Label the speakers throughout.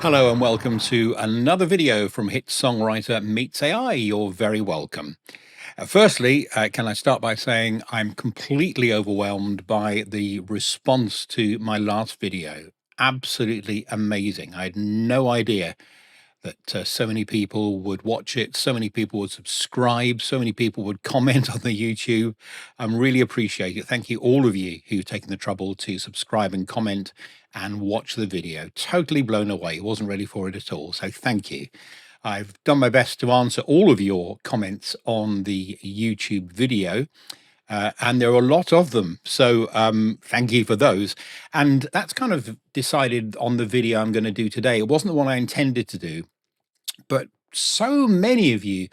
Speaker 1: Hello and welcome to another video from Hit Songwriter Meets AI. You're very welcome. Firstly, can I start by saying I'm completely overwhelmed by the response to my last video. Absolutely amazing. I had no idea that so many people would watch it, so many people would subscribe, so many people would comment on the YouTube. I really appreciate it. Thank you, all of you who've taken the trouble to subscribe and comment and watch the video. Totally blown away. Wasn't ready for it at all. So thank you. I've done my best to answer all of your comments on the YouTube video. And there are a lot of them. So thank you for those. And that's kind of decided on the video I'm going to do today. It wasn't the one I intended to do, but so many of you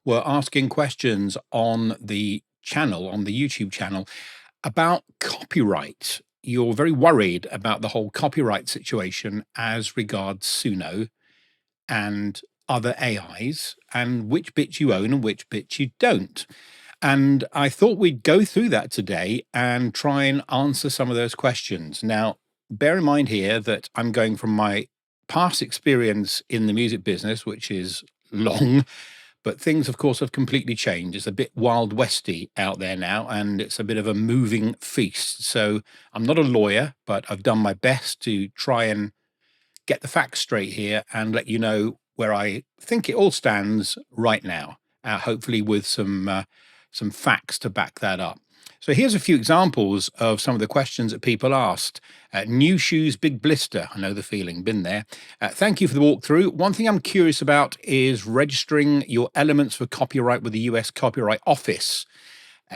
Speaker 1: were asking questions on the channel, on the YouTube channel, about copyright. You're very worried about the whole copyright situation as regards Suno and other AIs, and which bits you own and which bits you don't. And I thought we'd go through that today and try and answer some of those questions. Now, bear in mind here that I'm going from my past experience in the music business, which is long, but things, of course, have completely changed. It's a bit Wild Westy out there now, and it's a bit of a moving feast. So I'm not a lawyer, but I've done my best to try and get the facts straight here and let you know where I think it all stands right now, hopefully with some facts to back that up. So here's a few examples of some of the questions that people asked. New shoes, big blister. I know the feeling, been there. Thank you for the walkthrough. One thing I'm curious about is registering your elements for copyright with the US Copyright Office.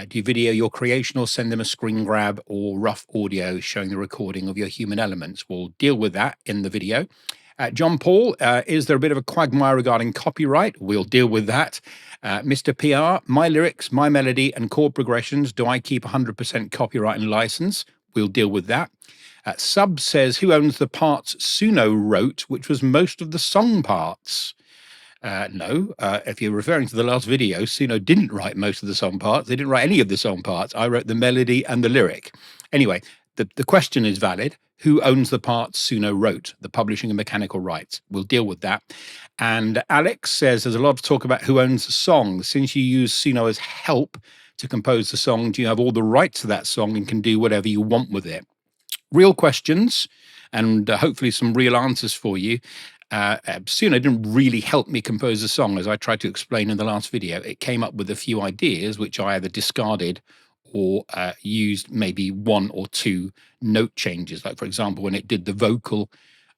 Speaker 1: Do you video your creation or send them a screen grab or rough audio showing the recording of your human elements? We'll deal with that in the video. John Paul, is there a bit of a quagmire regarding copyright? We'll deal with that. Mr. PR, my lyrics, my melody and chord progressions, do I keep 100% copyright and license? We'll deal with that. Sub says, who owns the parts Suno wrote, which was most of the song parts? No, if you're referring to the last video, Suno didn't write most of the song parts. They didn't write any of the song parts. I wrote the melody and the lyric. Anyway, the question is valid. Who owns the parts Suno wrote, the publishing and mechanical rights? We'll deal with that. And Alex says there's a lot of talk about who owns the song. Since you use Suno as help to compose the song, do you have all the rights to that song and can do whatever you want with it? Real questions and hopefully some real answers for you. Suno didn't really help me compose the song, as I tried to explain in the last video. It came up with a few ideas which I either discarded or used maybe one or two note changes. Like, for example, when it did the vocal,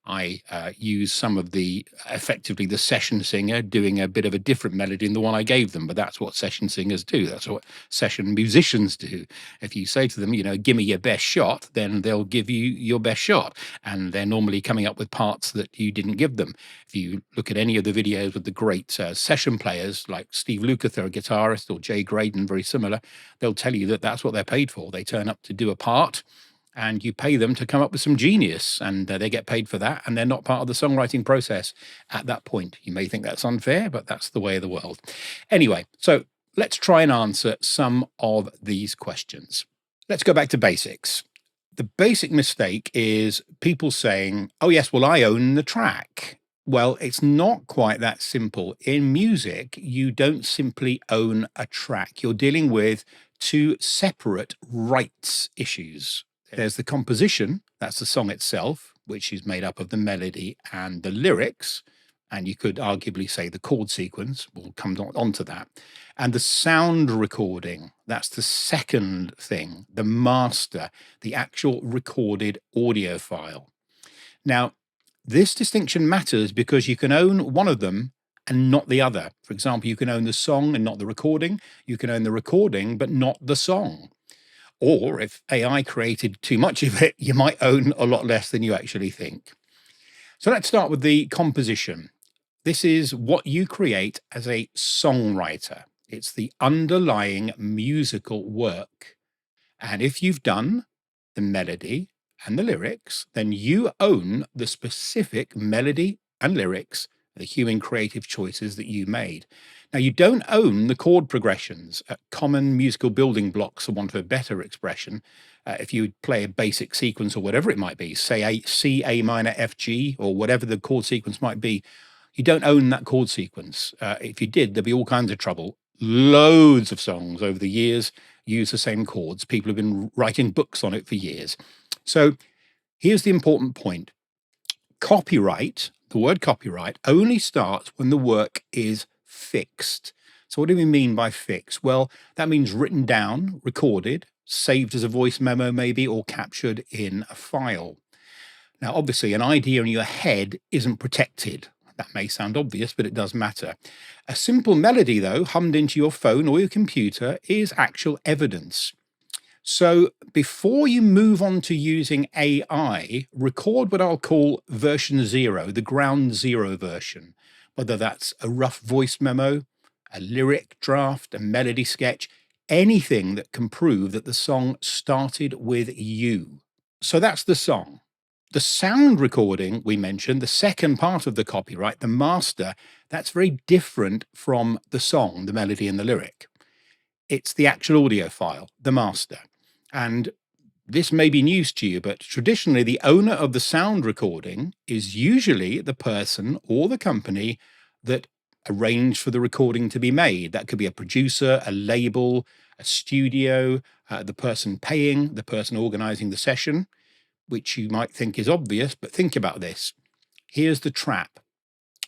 Speaker 1: I used some of effectively the session singer doing a bit of a different melody than the one I gave them. But that's what session singers do. That's what session musicians do. If you say to them, give me your best shot, then they'll give you your best shot. And they're normally coming up with parts that you didn't give them. If you look at any of the videos with the great session players like Steve Lukather, a guitarist, or Jay Graydon, very similar, they'll tell you that that's what they're paid for. They turn up to do a part, and you pay them to come up with some genius, and they get paid for that, and they're not part of the songwriting process at that point. You may think that's unfair, but that's the way of the world. Anyway, so let's try and answer some of these questions. Let's go back to basics. The basic mistake is people saying, oh yes, well, I own the track. Well, it's not quite that simple. In music, you don't simply own a track. You're dealing with two separate rights issues. There's the composition, that's the song itself, which is made up of the melody and the lyrics, and you could arguably say the chord sequence. We'll come on to that. And the sound recording, that's the second thing, the master, the actual recorded audio file. Now, this distinction matters because you can own one of them and not the other. For example, you can own the song and not the recording. You can own the recording, but not the song. Or if AI created too much of it, you might own a lot less than you actually think. So let's start with the composition. This is what you create as a songwriter. It's the underlying musical work. And if you've done the melody and the lyrics, then you own the specific melody and lyrics, the human creative choices that you made. Now, you don't own the chord progressions, common musical building blocks, for want of a better expression. If you play a basic sequence or whatever it might be, say C, A minor, F, G, or whatever the chord sequence might be, you don't own that chord sequence. If you did, there'd be all kinds of trouble. Loads of songs over the years use the same chords. People have been writing books on it for years. So here's the important point. Copyright, the word copyright, only starts when the work is fixed. So what do we mean by fixed? Well, that means written down, recorded, saved as a voice memo maybe, or captured in a file. Now, obviously, an idea in your head isn't protected. That may sound obvious, but it does matter. A simple melody, though, hummed into your phone or your computer is actual evidence. So before you move on to using AI, record what I'll call version 0, the ground zero version, whether that's a rough voice memo, a lyric draft, a melody sketch, anything that can prove that the song started with you. So that's the song. The sound recording we mentioned, the second part of the copyright, the master, that's very different from the song, the melody and the lyric. It's the actual audio file, the master. And this may be news to you, but traditionally the owner of the sound recording is usually the person or the company that arranged for the recording to be made. That could be a producer, a label, a studio, the person paying, the person organizing the session, which you might think is obvious, but think about this. Here's the trap.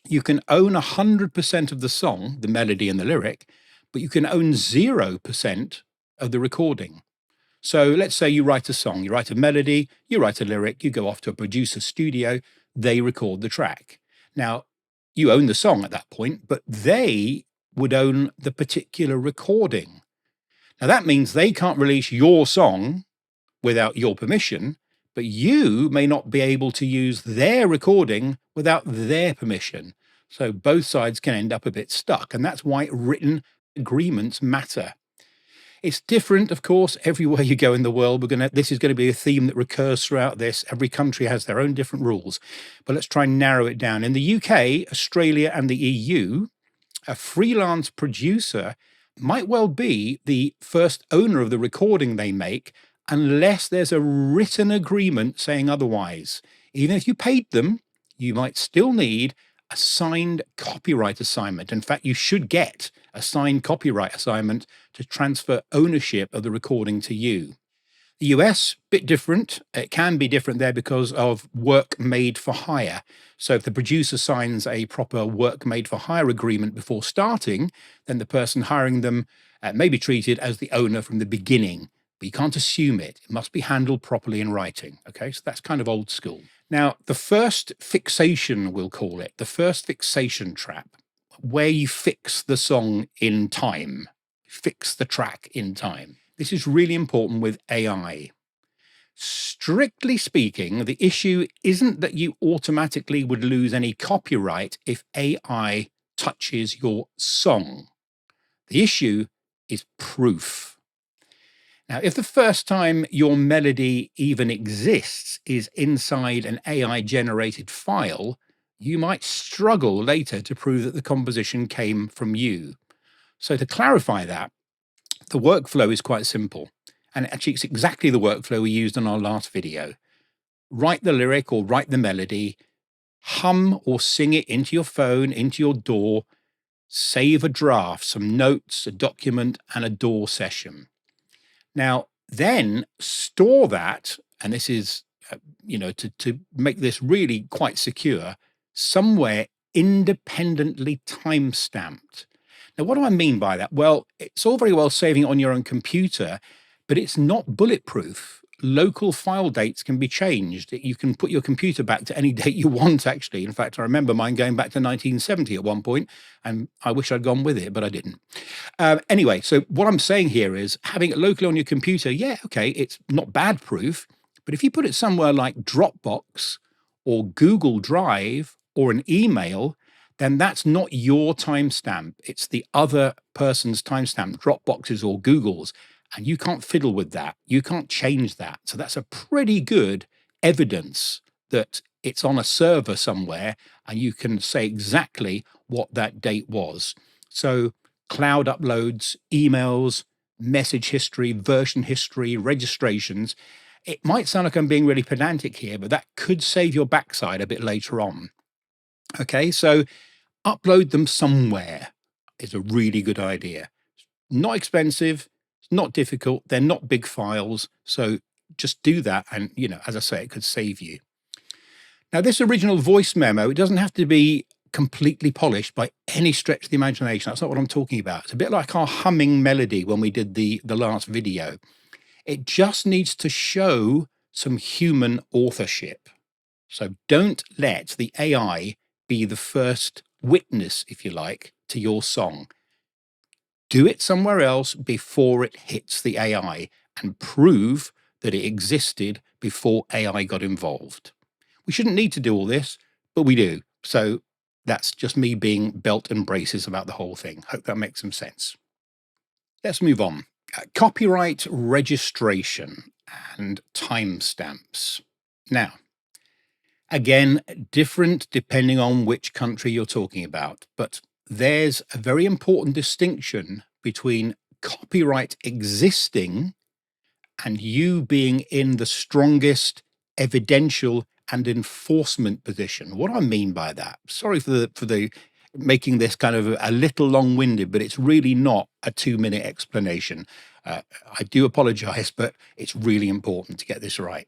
Speaker 1: You can own 100% of the song, the melody and the lyric, but you can own 0% of the recording. So let's say you write a song, you write a melody, you write a lyric, you go off to a producer's studio, they record the track. Now, you own the song at that point, but they would own the particular recording. Now, that means they can't release your song without your permission, but you may not be able to use their recording without their permission. So both sides can end up a bit stuck, and that's why written agreements matter. It's different, of course, everywhere you go in the world. This is going to be a theme that recurs throughout this. Every country has their own different rules, but let's try and narrow it down. In the UK, Australia, and the EU, a freelance producer might well be the first owner of the recording they make, unless there's a written agreement saying otherwise. Even if you paid them, you might still need a signed copyright assignment. In fact, you should get a signed copyright assignment to transfer ownership of the recording to you. The US, bit different. It can be different there because of work made for hire. So if the producer signs a proper work made for hire agreement before starting, then the person hiring them may be treated as the owner from the beginning. But you can't assume it. It must be handled properly in writing. Okay, so that's kind of old school. Now, the first fixation, we'll call it, the first fixation trap, where you fix the song in time, fix the track in time. This is really important with AI. Strictly speaking, the issue isn't that you automatically would lose any copyright if AI touches your song. The issue is proof. Now, if the first time your melody even exists is inside an AI-generated file, you might struggle later to prove that the composition came from you. So to clarify that, the workflow is quite simple. And actually, it's exactly the workflow we used in our last video. Write the lyric or write the melody, hum or sing it into your phone, into your DAW, save a draft, some notes, a document, and a DAW session. Now, then store that, and this is, to make this really quite secure, somewhere independently time-stamped. Now, what do I mean by that? Well, it's all very well saving it on your own computer, but it's not bulletproof. Local file dates can be changed. You can put your computer back to any date you want, actually. In fact, I remember mine going back to 1970 at one point, and I wish I'd gone with it, but I didn't. Anyway, so what I'm saying here is having it locally on your computer, yeah, okay, it's not bad proof, but if you put it somewhere like Dropbox or Google Drive or an email, then that's not your timestamp. It's the other person's timestamp, Dropbox's or Google's, and you can't fiddle with that. You can't change that. So that's a pretty good evidence that it's on a server somewhere and you can say exactly what that date was. So cloud uploads, emails, message history, version history, registrations. It might sound like I'm being really pedantic here, but that could save your backside a bit later on. Okay, so upload them somewhere is a really good idea. Not expensive, not difficult, they're not big files. So just do that. And, as I say, it could save you. Now, this original voice memo, it doesn't have to be completely polished by any stretch of the imagination. That's not what I'm talking about. It's a bit like our humming melody when we did the last video. It just needs to show some human authorship. So don't let the AI be the first witness, if you like, to your song. Do it somewhere else before it hits the AI and prove that it existed before AI got involved. We shouldn't need to do all this, but we do. So that's just me being belt and braces about the whole thing. Hope that makes some sense. Let's move on. Copyright registration and timestamps. Now, again, different depending on which country you're talking about, but there's a very important distinction between copyright existing and you being in the strongest evidential and enforcement position. What do I mean by that? Sorry for the making this kind of a little long-winded, but it's really not a 2-minute explanation. I do apologize, but it's really important to get this right.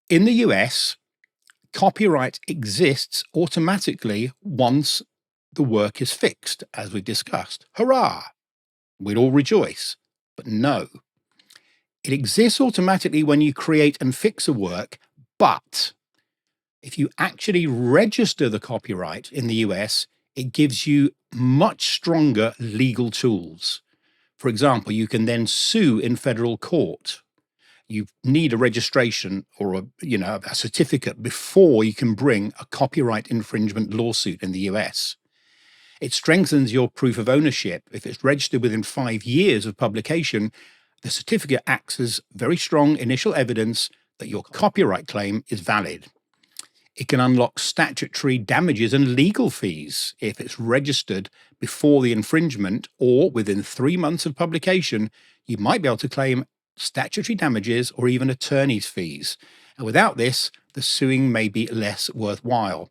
Speaker 1: In the US, copyright exists automatically once the work is fixed, as we discussed. Hurrah! We'd all rejoice. But no, it exists automatically when you create and fix a work, but if you actually register the copyright in the US, it gives you much stronger legal tools. For example, you can then sue in federal court. You need a registration or a certificate before you can bring a copyright infringement lawsuit in the US. It strengthens your proof of ownership. If it's registered within 5 years of publication, the certificate acts as very strong initial evidence that your copyright claim is valid. It can unlock statutory damages and legal fees if it's registered before the infringement or within 3 months of publication. You might be able to claim statutory damages or even attorney's fees. And without this, the suing may be less worthwhile.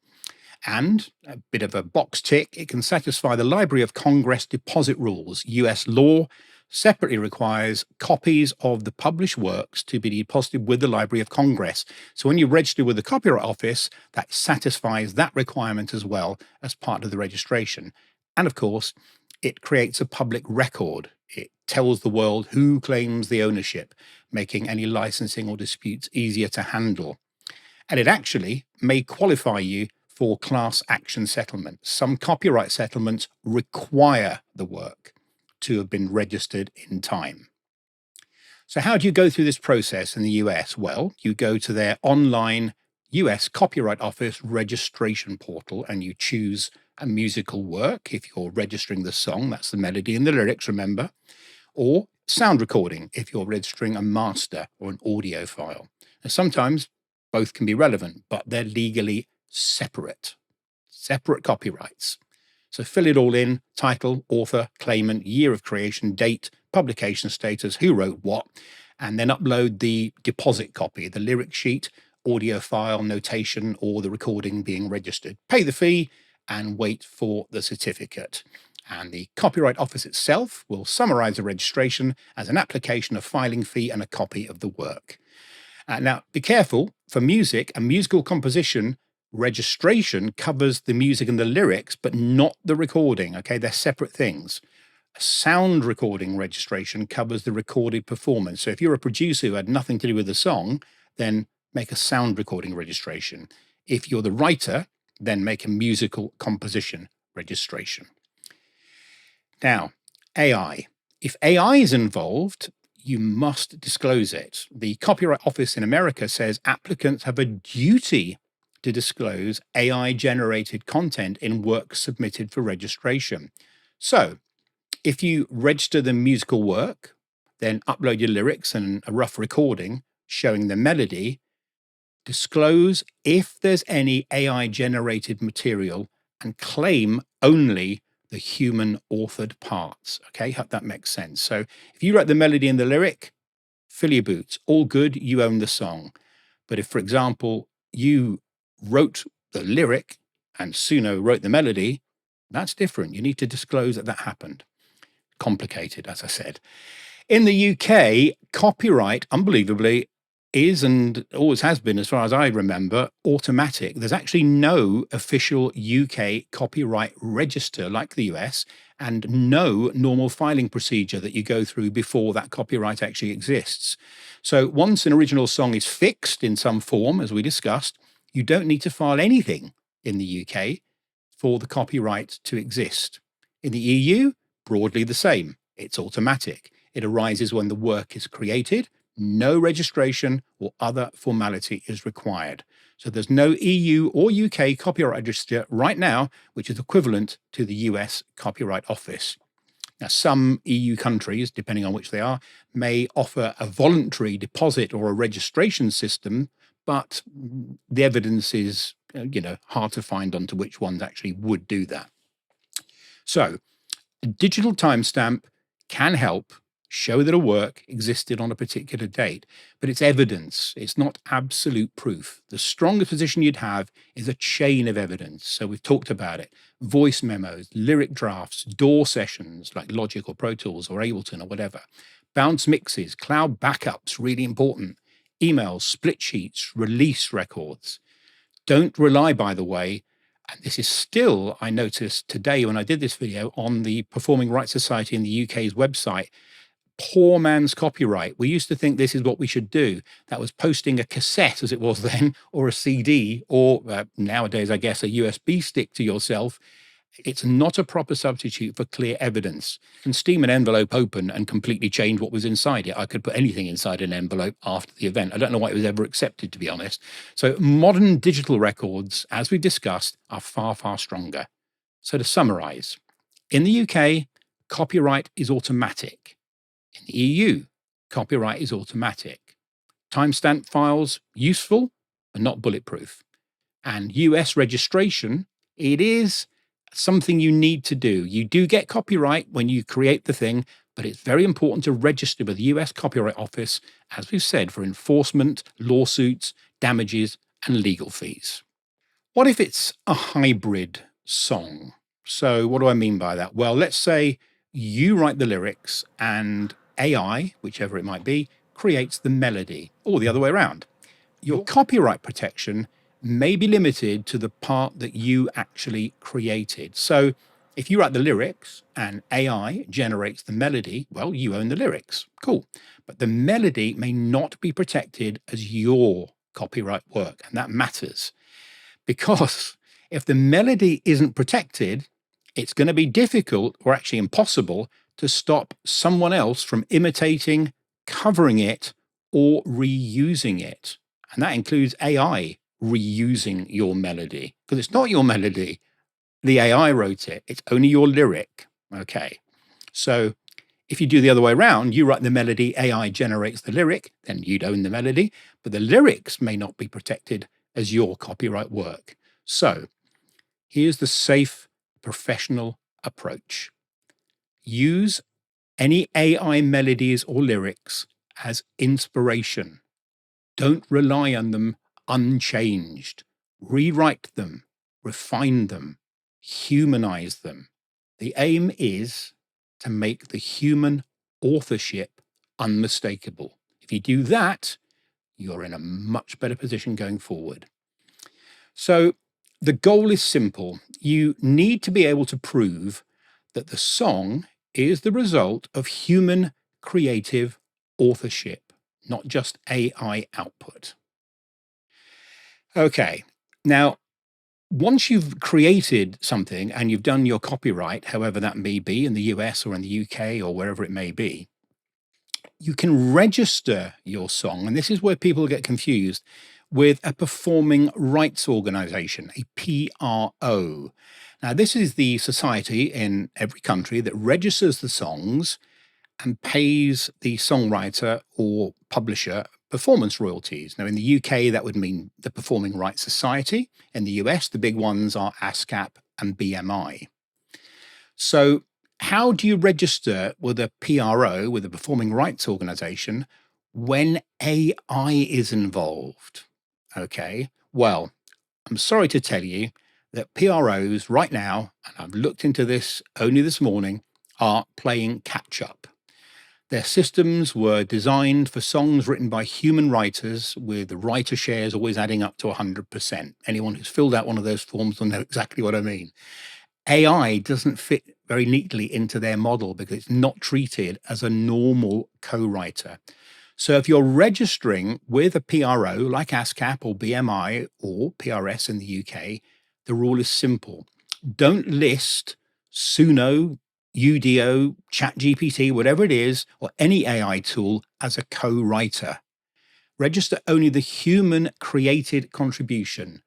Speaker 1: And a bit of a box tick, it can satisfy the Library of Congress deposit rules. US law separately requires copies of the published works to be deposited with the Library of Congress. So when you register with the Copyright Office, that satisfies that requirement as well as part of the registration. And of course, it creates a public record. It tells the world who claims the ownership, making any licensing or disputes easier to handle. And it actually may qualify you for class action settlement. Some copyright settlements require the work to have been registered in time. So how do you go through this process in the US? Well, you go to their online US Copyright Office registration portal and you choose a musical work. If you're registering the song, that's the melody and the lyrics, remember, or sound recording if you're registering a master or an audio file. And sometimes both can be relevant, but they're legally separate copyrights. So fill it all in: title, author, claimant, year of creation, date, publication status, who wrote what, and then upload the deposit copy, the lyric sheet, audio file, notation, or the recording being registered. Pay the fee and wait for the certificate. And the Copyright Office itself will summarize the registration as an application, a filing fee, and a copy of the work. Now, be careful. For music and musical composition, registration covers the music and the lyrics, but not the recording. Okay, they're separate things. A sound recording registration covers the recorded performance. So if you're a producer who had nothing to do with the song, then make a sound recording registration. If you're the writer, then make a musical composition registration. Now, AI. If AI is involved, you must disclose it. The Copyright Office in America says applicants have a duty to disclose AI-generated content in work submitted for registration. So if you register the musical work, then upload your lyrics and a rough recording showing the melody, disclose if there's any AI-generated material and claim only the human authored parts. Okay, hope that makes sense. So if you write the melody and the lyric, fill your boots, all good, you own the song. But if, for example, you wrote the lyric and Suno wrote the melody, that's different. You need to disclose that that happened. Complicated, as I said. In the UK, copyright, unbelievably, is and always has been, as far as I remember, automatic. There's actually no official UK copyright register like the US, and no normal filing procedure that you go through before that copyright actually exists. So once an original song is fixed in some form, as we discussed, you don't need to file anything in the UK for the copyright to exist. In the EU, broadly the same. It's automatic. It arises when the work is created. No registration or other formality is required. So there's no EU or UK copyright register right now, which is equivalent to the US Copyright Office. Now, some EU countries, depending on which they are, may offer a voluntary deposit or a registration system, but the evidence is, hard to find onto which ones actually would do that. So, a digital timestamp can help show that a work existed on a particular date, but it's evidence. It's not absolute proof. The strongest position you'd have is a chain of evidence. So we've talked about it. Voice memos, lyric drafts, DAW sessions like Logic or Pro Tools or Ableton or whatever. Bounce mixes, cloud backups, really important. Emails, split sheets, release records. Don't rely, by the way, and this is still, I noticed today when I did this video on the Performing Rights Society in the UK's website, poor man's copyright. We used to think this is what we should do. That was posting a cassette, as it was then, or a CD, or nowadays, I guess, a USB stick to yourself. It's not a proper substitute for clear evidence. You can steam an envelope open and completely change what was inside it. I could put anything inside an envelope after the event. I don't know why it was ever accepted, to be honest. So modern digital records, as we've discussed, are far, far stronger. So to summarize, in the UK, copyright is automatic. In the EU, copyright is automatic. Timestamp files, useful, but not bulletproof. And US registration, it is something you need to do. You do get copyright when you create the thing, but it's very important to register with the US Copyright Office, as we've said, for enforcement, lawsuits, damages, and legal fees. What if it's a hybrid song? So what do I mean by that? Well, let's say you write the lyrics and AI, whichever it might be, creates the melody, or the other way around. Your copyright protection may be limited to the part that you actually created. So if you write the lyrics and AI generates the melody, well, you own the lyrics. Cool. But the melody may not be protected as your copyright work, and that matters. Because if the melody isn't protected, it's going to be difficult or actually impossible to stop someone else from imitating, covering it, or reusing it. And that includes AI reusing your melody, because it's not your melody. The AI wrote it. It's only your lyric. Okay. So if you do the other way around, you write the melody, AI generates the lyric, then you'd own the melody, but the lyrics may not be protected as your copyright work. So here's the safe, professional approach. Use any AI melodies or lyrics as inspiration. Don't rely on them unchanged. Rewrite them, refine them, humanize them. The aim is to make the human authorship unmistakable. If you do that, you're in a much better position going forward. So the goal is simple. You need to be able to prove that the song is the result of human creative authorship, not just AI output. Okay, now, once you've created something and you've done your copyright, however that may be in the US or in the UK or wherever it may be, you can register your song, and this is where people get confused, with a performing rights organization, a PRO. Now, this is the society in every country that registers the songs and pays the songwriter or publisher performance royalties. Now, in the UK, that would mean the Performing Rights Society. In the US, the big ones are ASCAP and BMI. So, how do you register with a PRO, with a performing rights organization, when AI is involved? Okay. Well, I'm sorry to tell you that PROs right now, and I've looked into this only this morning, are playing catch up. Their systems were designed for songs written by human writers with the writer shares always adding up to 100%. Anyone who's filled out one of those forms will know exactly what I mean. AI doesn't fit very neatly into their model because it's not treated as a normal co-writer. So if you're registering with a PRO like ASCAP or BMI or PRS in the UK, the rule is simple. Don't list Suno, UDO, ChatGPT, whatever it is, or any AI tool as a co-writer. Register only the human created contribution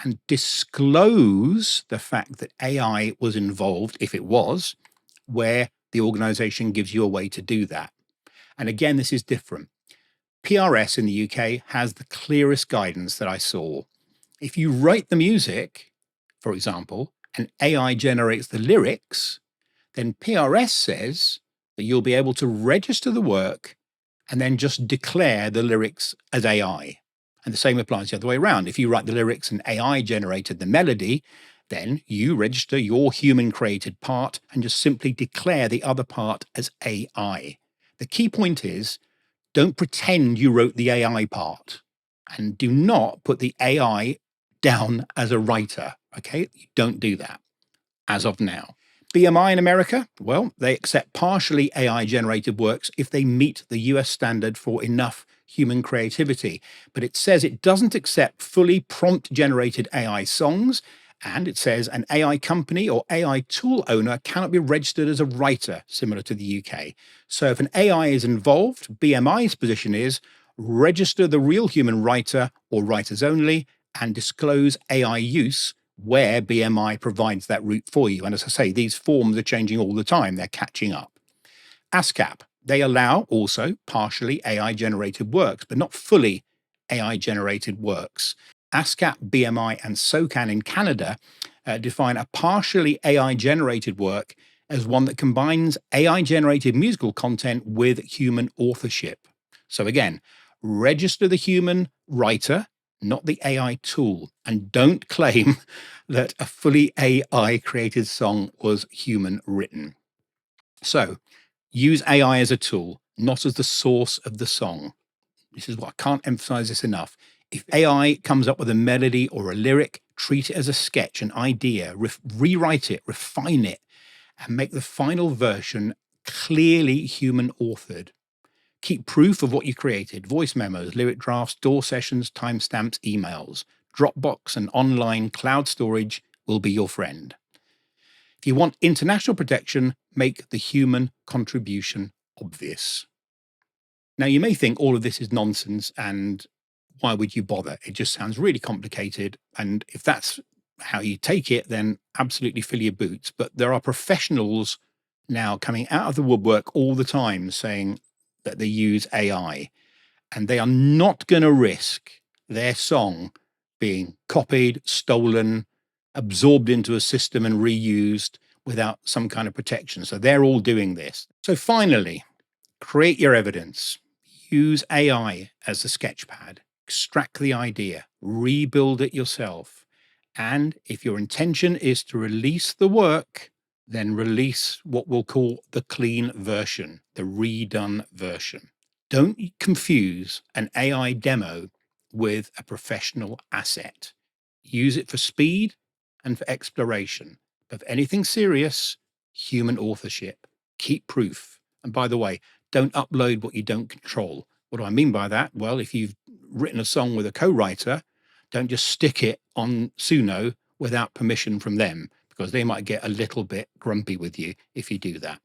Speaker 1: and disclose the fact that AI was involved, if it was, where the organization gives you a way to do that. And again, this is different. PRS in the UK has the clearest guidance that I saw. If you write the music, for example, and AI generates the lyrics, then PRS says that you'll be able to register the work and then just declare the lyrics as AI. And the same applies the other way around. If you write the lyrics and AI generated the melody, then you register your human created part and just simply declare the other part as AI. The key point is don't pretend you wrote the AI part and do not put the AI down as a writer. Okay, you don't do that as of now. BMI in America, well, they accept partially AI generated works if they meet the US standard for enough human creativity. But it says it doesn't accept fully prompt generated AI songs. And it says an AI company or AI tool owner cannot be registered as a writer, similar to the UK. So if an AI is involved, BMI's position is register the real human writer or writers only and disclose AI use where BMI provides that route for you. And as I say, these forms are changing all the time. They're catching up. ASCAP, they allow also partially AI generated works, but not fully AI generated works. ASCAP, BMI, and SOCAN in Canada define a partially AI generated work as one that combines AI generated musical content with human authorship. So again, register the human writer, not the AI tool, and don't claim that a fully AI created song was human written. So use AI as a tool, not as the source of the song. This is what I can't emphasize this enough. If AI comes up with a melody or a lyric, treat it as a sketch, an idea, rewrite it, refine it, and make the final version clearly human authored. Keep proof of what you created: voice memos, lyric drafts, DAW sessions, timestamps, emails. Dropbox and online cloud storage will be your friend. If you want international protection, make the human contribution obvious. Now, you may think all of this is nonsense and why would you bother? It just sounds really complicated. And if that's how you take it, then absolutely fill your boots. But there are professionals now coming out of the woodwork all the time saying that they use AI and they are not going to risk their song being copied, stolen, absorbed into a system and reused without some kind of protection. So they're all doing this. So finally, create your evidence. Use AI as the sketchpad. Extract the idea, rebuild it yourself. And if your intention is to release the work, then release what we'll call the clean version, the redone version. Don't confuse an AI demo with a professional asset. Use it for speed and for exploration. But for anything serious, human authorship. Keep proof. And by the way, don't upload what you don't control. What do I mean by that? Well, if you've written a song with a co-writer, don't just stick it on Suno without permission from them, because they might get a little bit grumpy with you if you do that.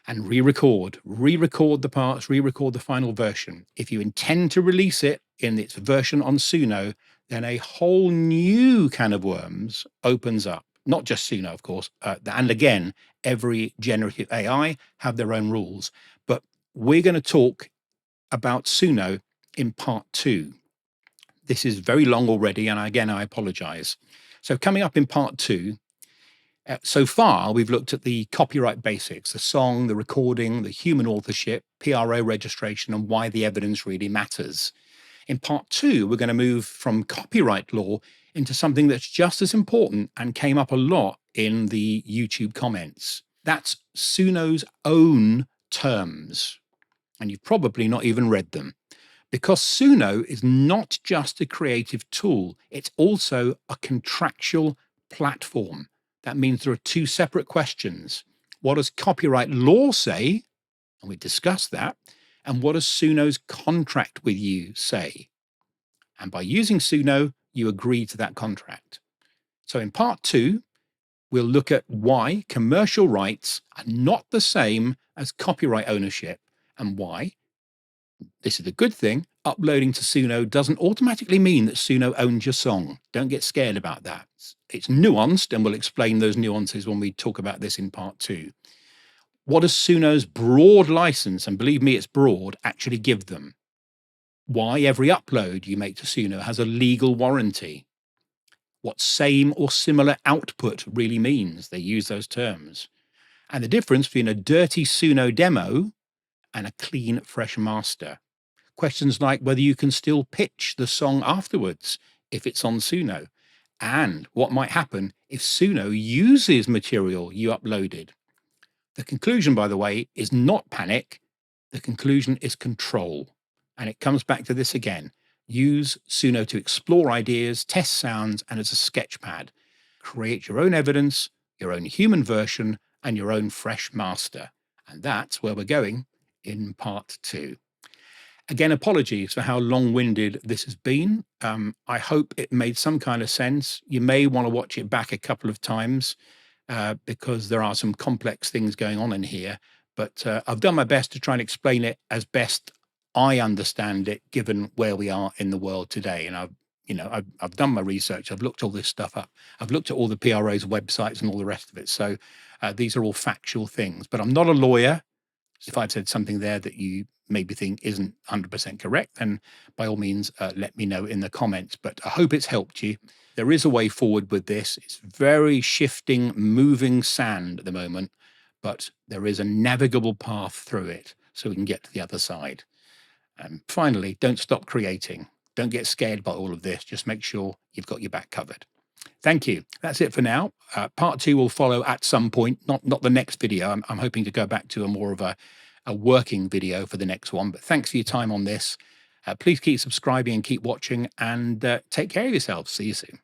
Speaker 1: And re-record the parts, re-record the final version. If you intend to release it in its version on Suno, then a whole new can of worms opens up. Not just Suno, of course. And again, every generative AI have their own rules. But we're going to talk about Suno in part 2. This is very long already, and again, I apologize. So coming up in part 2, So far, we've looked at the copyright basics, the song, the recording, the human authorship, PRO registration, and why the evidence really matters. In part two, we're going to move from copyright law into something that's just as important and came up a lot in the YouTube comments. That's Suno's own terms. And you've probably not even read them. Because Suno is not just a creative tool, it's also a contractual platform. That means there are two separate questions. What does copyright law say? And we discussed that. And what does Suno's contract with you say? And by using Suno, you agree to that contract. So in part two, we'll look at why commercial rights are not the same as copyright ownership and why, this is a good thing, uploading to Suno doesn't automatically mean that Suno owns your song. Don't get scared about that. It's nuanced, and we'll explain those nuances when we talk about this in part two. What does Suno's broad license, and believe me, it's broad, actually give them? Why every upload you make to Suno has a legal warranty? What same or similar output really means. They use those terms. And the difference between a dirty Suno demo and a clean, fresh master. Questions like whether you can still pitch the song afterwards if it's on Suno, and what might happen if Suno uses material you uploaded. The conclusion, by the way, is not panic. The conclusion is control. And it comes back to this again. Use Suno to explore ideas, test sounds, and as a sketchpad. Create your own evidence, your own human version, and your own fresh master. And that's where we're going in part two. Again, apologies for how long-winded this has been. I hope it made some kind of sense. You may want to watch it back a couple of times because there are some complex things going on in here. But I've done my best to try and explain it as best I understand it, given where we are in the world today. And I've done my research. I've looked all this stuff up. I've looked at all the PRO's websites and all the rest of it. So these are all factual things. But I'm not a lawyer. If I've said something there that you maybe think isn't 100% correct, then by all means, let me know in the comments. But I hope it's helped you. There is a way forward with this. It's very shifting, moving sand at the moment, but there is a navigable path through it so we can get to the other side. And finally, don't stop creating. Don't get scared by all of this. Just make sure you've got your back covered. Thank you. That's it for now. Part two will follow at some point, not the next video. I'm hoping to go back to a more of a working video for the next one. But thanks for your time on this. Please keep subscribing and keep watching, and take care of yourselves. See you soon.